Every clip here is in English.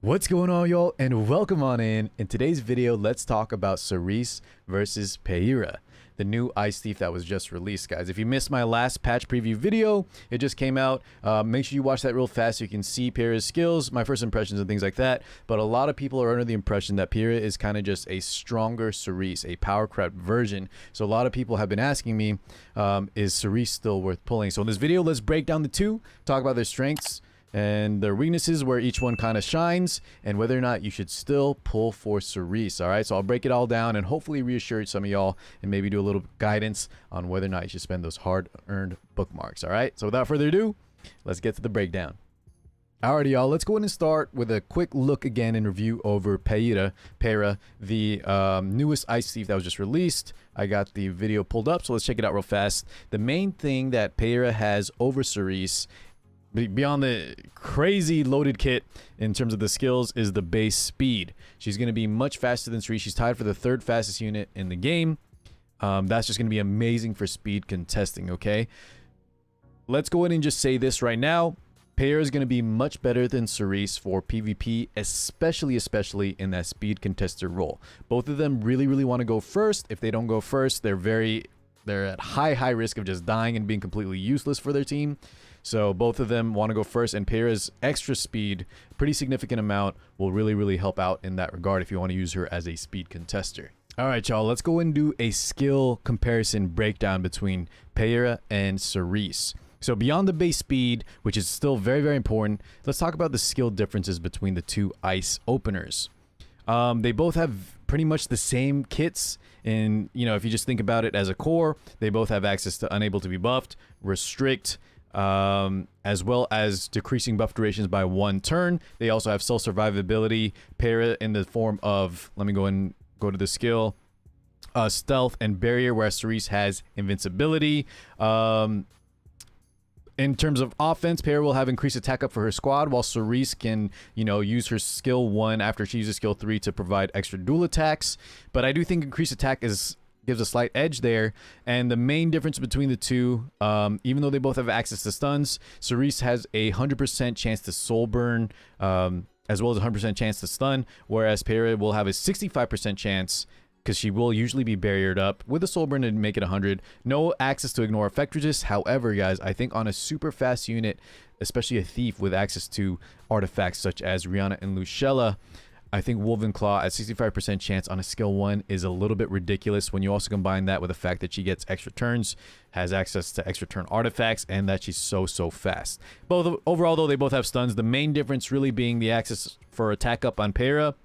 What's going on, y'all, and welcome on in. In today's video, let's talk about Cerise versus Peira, the new Ice Thief that was just released, guys. If you missed my last patch preview video, it just came out. Make sure you watch that real fast so you can see Peira's skills, my first impressions and things like that. But a lot of people are under the impression that Peira is kind of just a stronger Cerise, a power crept version. So a lot of people have been asking me, is Cerise still worth pulling? So in this video, let's break down the two, talk about their strengths and their weaknesses, where each one kind of shines, and whether or not you should still pull for Cerise. All right, so I'll break it all down and hopefully reassure some of y'all and maybe do a little guidance on whether or not you should spend those hard-earned bookmarks. All right, so without further ado, let's get to the breakdown. Alrighty, y'all, let's go ahead and start with a quick look again and review over Peira, the newest Ice Thief that was just released. I got the video pulled up, so let's check it out real fast. The main thing that Peira has over Cerise, beyond the crazy loaded kit in terms of the skills, is the base speed. She's going to be much faster than Cerise. She's tied for the third fastest unit in the game. That's just going to be amazing for speed contesting, okay? Let's go ahead and just say this right now. Peira is going to be much better than Cerise for PvP, especially in that speed contester role. Both of them really want to go first. If they don't go first, they're at high risk of just dying and being completely useless for their team. So both of them want to go first, and Peira's extra speed, pretty significant amount, will really help out in that regard if you want to use her as a speed contester. All right, y'all, let's go and do a skill comparison breakdown between Peira and Cerise. So beyond the base speed, which is still very important, let's talk about the skill differences between the two ice openers. They both have pretty much the same kits, and if you just think about it as a core, they both have access to unable to be buffed, restrict, as well as decreasing buff durations by 1 turn. They also have self-survivability. Peira in the form of, let me go to the skill, stealth and barrier, whereas Cerise has invincibility. In terms of offense, Peira will have increased attack up for her squad, while Cerise can, use her skill 1 after she uses skill 3 to provide extra dual attacks. But I do think increased attack gives a slight edge there. And the main difference between the two, even though they both have access to stuns, Cerise has a 100% chance to soul burn, as well as a 100% chance to stun, whereas Peira will have a 65% chance, because she will usually be barriered up with a soul burn and make it 100. No access to ignore effect resist. However, guys, I think on a super fast unit, especially a thief with access to artifacts such as Rihanna and Lucella, I think Woven Claw at 65% chance on a skill 1 is a little bit ridiculous when you also combine that with the fact that she gets extra turns, has access to extra turn artifacts, and that she's so fast. Overall, though, they both have stuns. The main difference really being the access for attack up on Peira,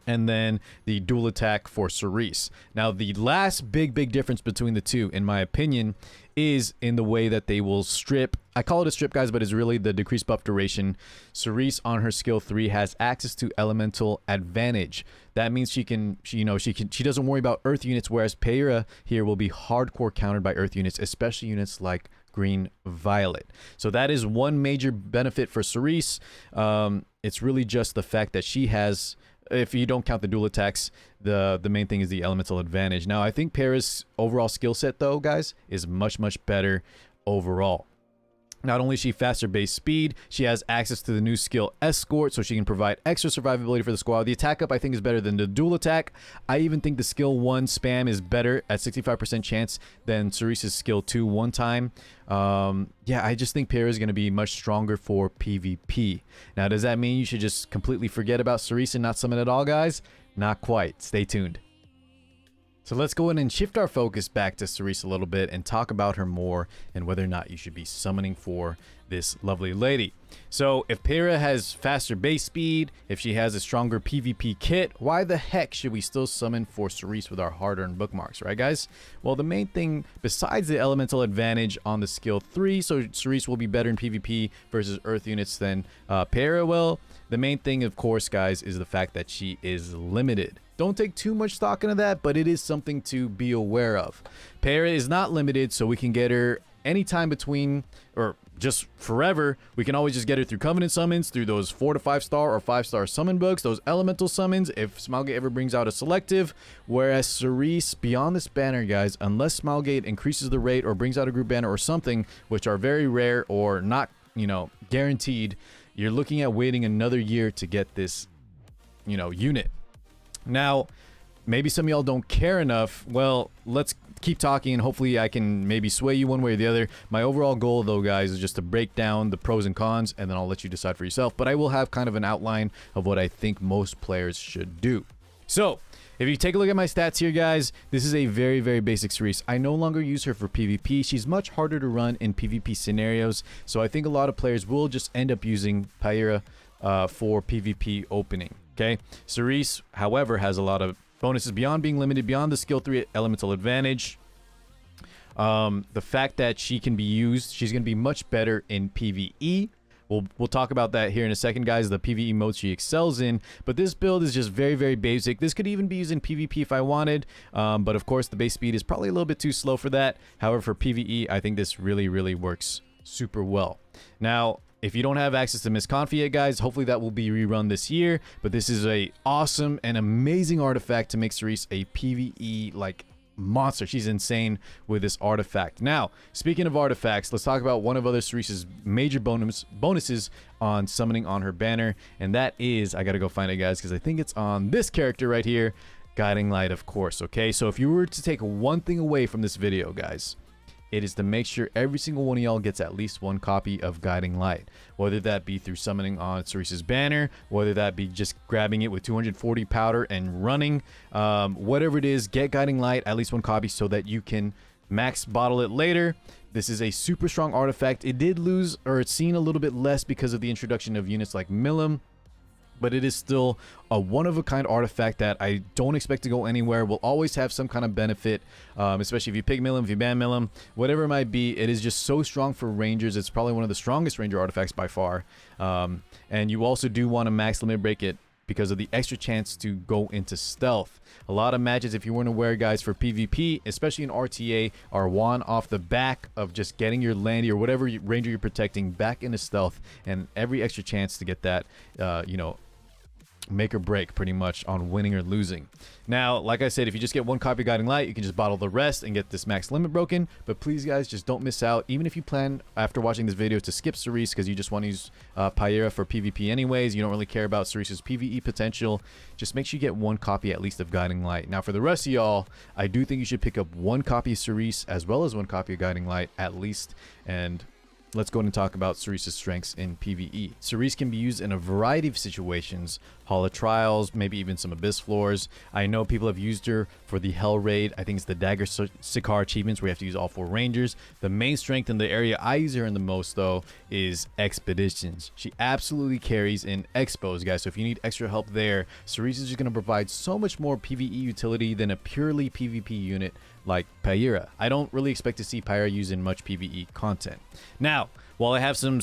and then the dual attack for Cerise. Now, the last big difference between the two, in my opinion, is in the way that they will strip. I call it a strip, guys, but it's really the decreased buff duration. Cerise on her skill 3 has access to elemental advantage. That means she doesn't worry about earth units, whereas Peira here will be hardcore countered by earth units, especially units like green violet. So that is one major benefit for Cerise. It's really just the fact that she has, if you don't count the dual attacks, the main thing is the elemental advantage. Now, I think Peira's overall skill set, though, guys, is much better overall. Not only is she faster base speed, she has access to the new skill Escort, so she can provide extra survivability for the squad. The attack up, I think, is better than the dual attack. I even think the skill 1 spam is better at 65% chance than Cerise's skill 2 one time. Yeah, I just think Peira is going to be much stronger for PvP. Now, does that mean you should just completely forget about Cerise and not summon at all, guys? Not quite. Stay tuned. So let's go in and shift our focus back to Cerise a little bit and talk about her more and whether or not you should be summoning for this lovely lady. So if Peira has faster base speed, if she has a stronger PvP kit, why the heck should we still summon for Cerise with our hard-earned bookmarks, right, guys? Well, the main thing, besides the elemental advantage on the skill 3, so Cerise will be better in PvP versus earth units than Peira will, the main thing, of course, guys, is the fact that she is limited. Don't take too much stock into that, but it is something to be aware of. Peira is not limited, so we can get her anytime between, or just forever. We can always just get her through Covenant summons, through those 4 to 5 star or 5-star summon books, those elemental summons, if Smilegate ever brings out a selective. Whereas Cerise, beyond this banner, guys, unless Smilegate increases the rate or brings out a group banner or something, which are very rare or not, guaranteed, you're looking at waiting another year to get this, you know, unit. Now, maybe some of y'all don't care enough. Well, let's keep talking and hopefully I can maybe sway you one way or the other. My overall goal though, guys, is just to break down the pros and cons, and then I'll let you decide for yourself. But I will have kind of an outline of what I think most players should do. So, if you take a look at my stats here, guys, this is a very, very basic Cerise. I no longer use her for PvP. She's much harder to run in PvP scenarios, so I think a lot of players will just end up using Peira for PvP opening, okay? Cerise, however, has a lot of bonuses beyond being limited, beyond the skill 3 elemental advantage. The fact that she can be used, she's going to be much better in PvE. We'll talk about that here in a second, guys, the PvE mode she excels in. But this build is just very, very basic. This could even be used in PvP if I wanted. But of course, the base speed is probably a little bit too slow for that. However, for PvE, I think this really, really works super well. Now, if you don't have access to Miss Confi yet, guys, hopefully that will be rerun this year. But this is a awesome and amazing artifact to make Cerise a PvE, like, monster. She's insane with this artifact. Now, speaking of artifacts, let's talk about one of other Cerise's major bonuses on summoning on her banner, and that is, I gotta go find it, guys, because I think it's on this character right here, Guiding Light, of course. Okay, so if you were to take one thing away from this video, guys, it is to make sure every single one of y'all gets at least one copy of Guiding Light, whether that be through summoning on Cerise's banner, whether that be just grabbing it with 240 powder and running, whatever it is, get Guiding Light, at least one copy, so that you can max bottle it later. This is a super strong artifact. It did lose, or it's seen a little bit less because of the introduction of units like Milim, but it is still a one-of-a-kind artifact that I don't expect to go anywhere. Will always have some kind of benefit, especially if you pick Milim, if you ban Milim, whatever it might be. It is just so strong for Rangers. It's probably one of the strongest Ranger artifacts by far. And you also do want to max limit break it because of the extra chance to go into stealth. A lot of matches, if you weren't aware, guys, for PvP, especially in RTA, are won off the back of just getting your Landy or whatever Ranger you're protecting back into stealth, and every extra chance to get that, you know, make or break pretty much on winning or losing. Now, like I said, if you just get one copy of Guiding Light, you can just bottle the rest and get this max limit broken. But please, guys, just don't miss out. Even if you plan after watching this video to skip Cerise because you just want to use Peira for PvP anyways, you don't really care about Cerise's PvE potential, just make sure you get one copy at least of Guiding Light. Now, for the rest of y'all, I do think you should pick up one copy of Cerise as well as one copy of Guiding Light at least. And let's go ahead and talk about Cerise's strengths in PvE. Cerise can be used in a variety of situations. Hall of Trials, maybe even some Abyss floors. I know people have used her for the Hell Raid. I think it's the Dagger Sikar achievements where you have to use all 4 Rangers. The main strength in the area I use her in the most, though, is Expeditions. She absolutely carries in Expos, guys. So if you need extra help there, Cerise is just going to provide so much more PvE utility than a purely PvP unit like Peira. I don't really expect to see Peira used in much PvE content. Now, while I have some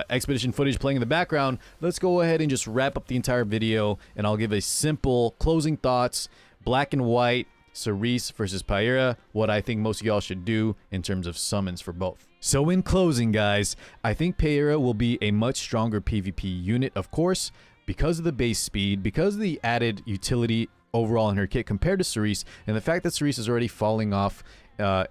expedition footage playing in the background, let's go ahead and just wrap up the entire video, and I'll give a simple closing thoughts, black and white, Cerise versus Peira, what I think most of y'all should do in terms of summons for both. So in closing, guys, I think Peira will be a much stronger PvP unit, of course, because of the base speed, because of the added utility overall in her kit compared to Cerise, and the fact that Cerise is already falling off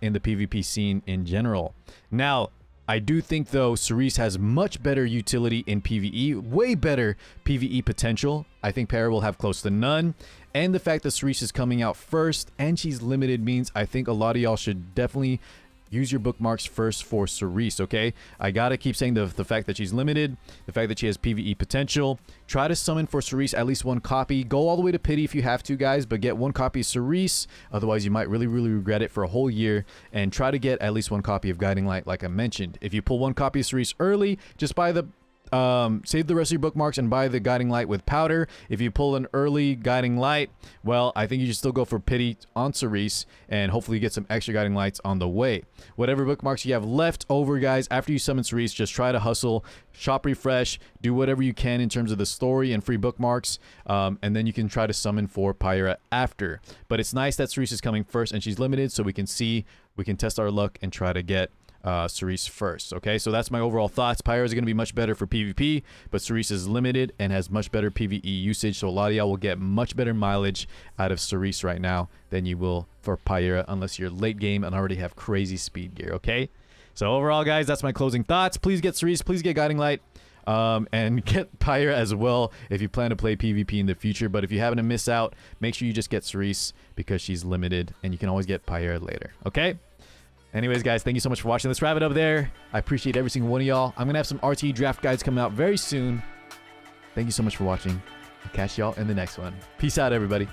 in the PvP scene in general. Now, I do think, though, Cerise has much better utility in PvE, way better PvE potential. I think Peira will have close to none. And the fact that Cerise is coming out first and she's limited means I think a lot of y'all should definitely use your bookmarks first for Cerise, okay? I gotta keep saying the fact that she's limited, the fact that she has PvE potential. Try to summon for Cerise at least one copy. Go all the way to Pity if you have to, guys, but get one copy of Cerise. Otherwise, you might really, really regret it for a whole year. And try to get at least one copy of Guiding Light, like I mentioned. If you pull one copy of Cerise early, just buy the save the rest of your bookmarks and buy the Guiding Light with powder. If you pull an early Guiding Light, well, I think you should still go for Pity on Cerise and hopefully get some extra Guiding Lights on the way. Whatever bookmarks you have left over, guys, after you summon Cerise, just try to hustle, shop refresh, do whatever you can in terms of the story and free bookmarks, and then you can try to summon for Peira after. But it's nice that Cerise is coming first and she's limited, so we can test our luck and try to get Cerise first. Okay, so that's my overall thoughts. Peira is going to be much better for PvP, but Cerise is limited and has much better PvE usage, so a lot of y'all will get much better mileage out of Cerise right now than you will for Peira, unless you're late game and already have crazy speed gear. Okay, so overall, guys, that's my closing thoughts. Please get Cerise, please get Guiding Light. And get Peira as well if you plan to play PvP in the future. But if you happen to miss out, make sure you just get Cerise because she's limited and you can always get Peira later. Okay? Anyways, guys, thank you so much for watching. Let's wrap it up there. I appreciate every single one of y'all. I'm going to have some RT draft guides coming out very soon. Thank you so much for watching. I'll catch y'all in the next one. Peace out, everybody.